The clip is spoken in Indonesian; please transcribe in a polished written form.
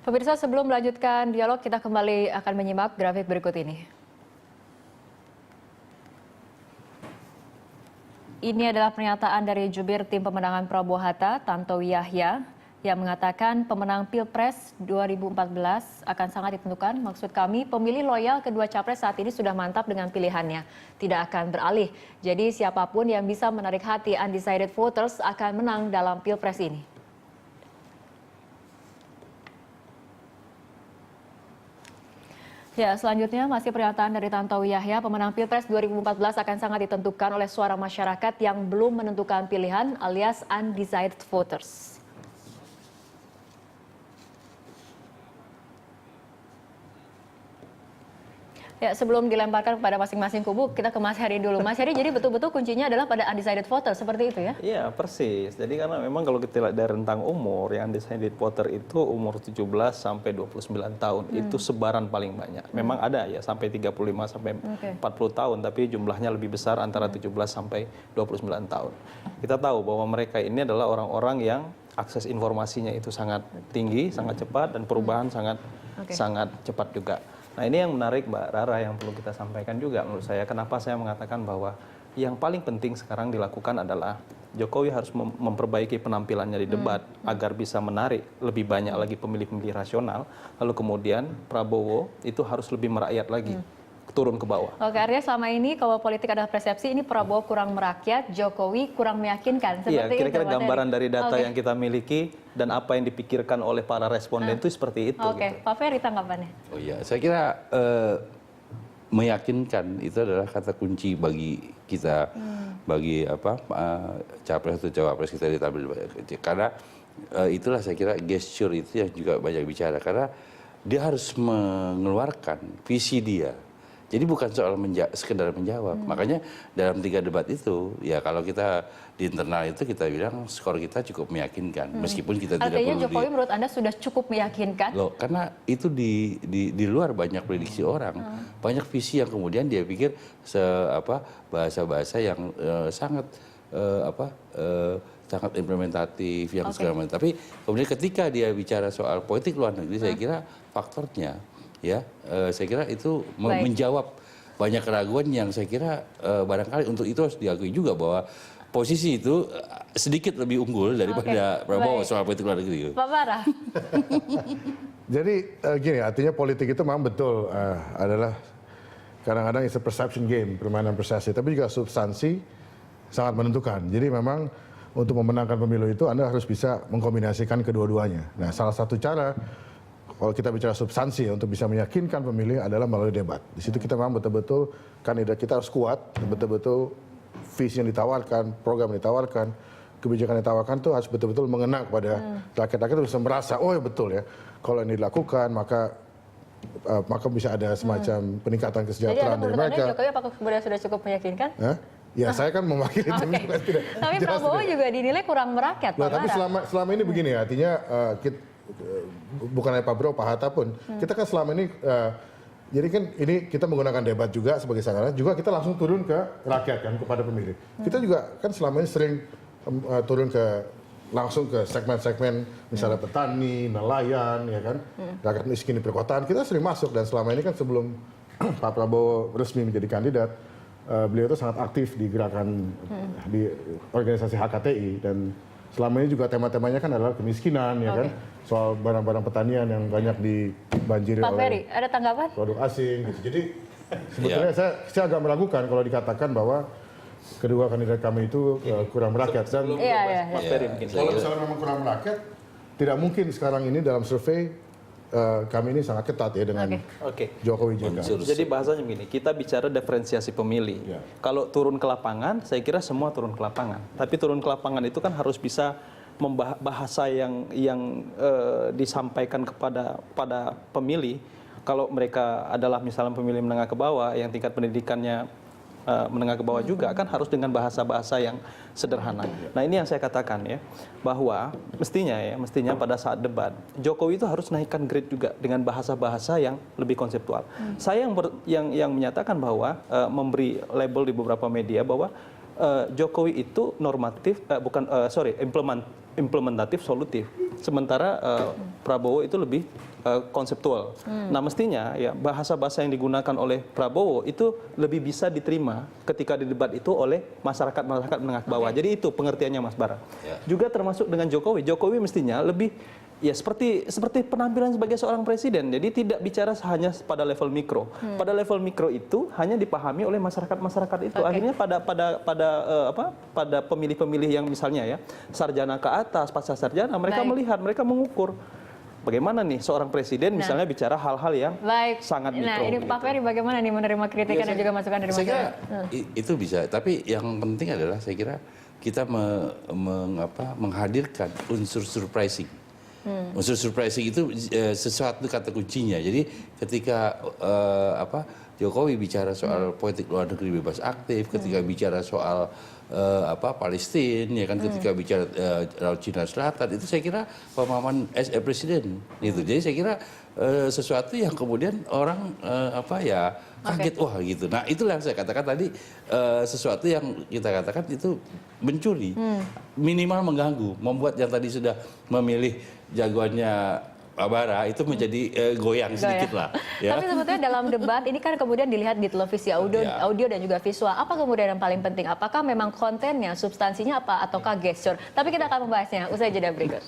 Pemirsa, sebelum melanjutkan dialog, kita kembali akan menyimak grafik berikut ini. Ini adalah pernyataan dari jubir tim pemenangan Prabowo Hatta, Tantowi Yahya, yang mengatakan pemenang Pilpres 2014 akan sangat ditentukan. Maksud kami, pemilih loyal kedua capres saat ini sudah mantap dengan pilihannya. Tidak akan beralih. Jadi siapapun yang bisa menarik hati undecided voters akan menang dalam Pilpres ini. Ya, selanjutnya masih pernyataan dari Tantowi Yahya, pemenang Pilpres 2014 akan sangat ditentukan oleh suara masyarakat yang belum menentukan pilihan alias undecided voters. Ya, sebelum dilemparkan kepada masing-masing kubu, kita ke Mas Heri dulu. Mas Heri, jadi betul-betul kuncinya adalah pada undecided voter, seperti itu ya? Iya, persis. Jadi karena memang kalau kita lihat dari rentang umur, yang undecided voter itu umur 17 sampai 29 tahun. Itu sebaran paling banyak. Memang ada ya sampai 35 sampai 40 tahun, tapi jumlahnya lebih besar antara 17 sampai 29 tahun. Kita tahu bahwa mereka ini adalah orang-orang yang akses informasinya itu sangat tinggi, sangat cepat, dan perubahan sangat cepat juga. Nah, ini yang menarik Mbak Rara yang perlu kita sampaikan juga menurut saya. Kenapa saya mengatakan bahwa yang paling penting sekarang dilakukan adalah Jokowi harus memperbaiki penampilannya di debat agar bisa menarik lebih banyak lagi pemilih-pemilih rasional. Lalu kemudian Prabowo itu harus lebih merakyat lagi, turun ke bawah. Oke, artinya selama ini kalau politik ada persepsi ini Prabowo kurang merakyat, Jokowi kurang meyakinkan. Iya, kira-kira itu, gambaran dari data yang kita miliki dan apa yang dipikirkan oleh para responden itu seperti itu. Oke, gitu. Pak Ferry tanggapannya? Oh iya, saya kira meyakinkan itu adalah kata kunci bagi kita, bagi capres atau cawapres kita ditampil. Karena itulah saya kira gesture itu yang juga banyak bicara. Karena dia harus mengeluarkan visi dia. Jadi bukan soal sekedar menjawab. Makanya dalam 3 debat itu, ya kalau kita di internal itu kita bilang skor kita cukup meyakinkan. Meskipun kita tidak perlu. Artinya Jokowi menurut Anda sudah cukup meyakinkan? Loh, karena itu di luar banyak prediksi orang. Banyak visi yang kemudian dia pikir bahasa-bahasa yang sangat sangat implementatif yang segala macam. Tapi kemudian ketika dia bicara soal politik luar negeri, saya kira faktornya saya kira itu menjawab banyak keraguan yang saya kira barangkali untuk itu harus diakui juga bahwa posisi itu sedikit lebih unggul daripada Prabowo soal politik luar negeri. Pak Bara. Jadi gini, artinya politik itu memang betul adalah kadang-kadang it's a perception game, permainan persepsi, tapi juga substansi sangat menentukan. Jadi memang untuk memenangkan pemilu itu Anda harus bisa mengkombinasikan kedua-duanya. Nah, salah satu cara kalau kita bicara substansi untuk bisa meyakinkan pemilih adalah melalui debat. Di situ kita memang betul-betul kandidat kita harus kuat, betul-betul visi yang ditawarkan, program yang ditawarkan, kebijakan yang ditawarkan itu harus betul-betul mengena kepada rakyat-rakyat itu bisa merasa, oh ya betul ya, kalau ini dilakukan maka bisa ada semacam peningkatan kesejahteraan dari mereka. Jadi Jokowi apakah kemudian sudah cukup meyakinkan? Ya saya kan mewakili tim. Tapi Prabowo juga dinilai kurang merakyat. Nah, tapi selama ini begini ya, artinya bukan hanya Pak Bro, Pak Hatta pun, kita kan selama ini, jadi kan ini kita menggunakan debat juga sebagai sarana, juga kita langsung turun ke rakyat kan, kepada pemilih. Kita juga kan selama ini sering turun langsung ke segmen-segmen misalnya petani, nelayan, ya kan, rakyat miskin di perkotaan, kita sering masuk. Dan selama ini kan sebelum Pak Prabowo resmi menjadi kandidat, beliau itu sangat aktif di gerakan di organisasi HKTI, dan selama ini juga tema-temanya kan adalah kemiskinan, ya kan, soal barang-barang pertanian yang banyak dibanjiri Pak Ferry, oleh ada tanggapan? Produk asing gitu. Jadi sebetulnya saya agak meragukan kalau dikatakan bahwa kedua kandidat kami itu kurang merakyat. Dan Mas Ferry mungkin. Kalau misalnya memang kurang merakyat, tidak mungkin sekarang ini dalam survei kami ini sangat ketat ya dengan Jokowi JK. Jadi bahasanya begini, kita bicara diferensiasi pemilih. Kalau turun ke lapangan, saya kira semua turun ke lapangan. Tapi turun ke lapangan itu kan harus bisa bahasa yang disampaikan pada pemilih. Kalau mereka adalah misalnya pemilih menengah ke bawah yang tingkat pendidikannya menengah ke bawah juga, kan harus dengan bahasa-bahasa yang sederhana. Nah, ini yang saya katakan ya, bahwa mestinya pada saat debat Jokowi itu harus naikkan grade juga dengan bahasa-bahasa yang lebih konseptual. Saya yang menyatakan bahwa memberi label di beberapa media bahwa Jokowi itu normatif, implementatif, solutif. Sementara Prabowo itu lebih konseptual. Nah, mestinya ya bahasa-bahasa yang digunakan oleh Prabowo itu lebih bisa diterima ketika di debat itu oleh masyarakat menengah ke bawah. Jadi itu pengertiannya Mas Bara. Juga termasuk dengan Jokowi. Jokowi mestinya lebih ya seperti penampilan sebagai seorang presiden. Jadi tidak bicara hanya pada level mikro. Pada level mikro itu hanya dipahami oleh masyarakat itu. Akhirnya pada pemilih-pemilih yang misalnya ya sarjana ke atas, pasca sarjana, mereka melihat, mereka mengukur bagaimana nih seorang presiden misalnya bicara hal-hal yang sangat mikro. Nah, ini Pak Ferry bagaimana nih menerima kritikan dan juga masukan dari saya kira masyarakat? itu bisa, tapi yang penting adalah saya kira kita menghadirkan unsur surprising. Unsur surprising itu sesuatu kata kuncinya. Jadi ketika Jokowi bicara soal politik luar negeri bebas aktif, ketika bicara soal Palestina, ya kan, ketika bicara Laut Cina Selatan, itu saya kira pemahaman presiden itu. Jadi saya kira sesuatu yang kemudian orang kaget, wah gitu. Nah, itulah yang saya katakan tadi, sesuatu yang kita katakan itu mencuri, minimal mengganggu, membuat yang tadi sudah memilih jagoannya Pak Bara itu menjadi goyang sedikit lah. Ya. Tapi sebetulnya dalam debat ini kan kemudian dilihat di televisi audio dan juga visual. Apa kemudian yang paling penting? Apakah memang kontennya, substansinya, ataukah gesture? Tapi kita akan membahasnya usai jeda berikut.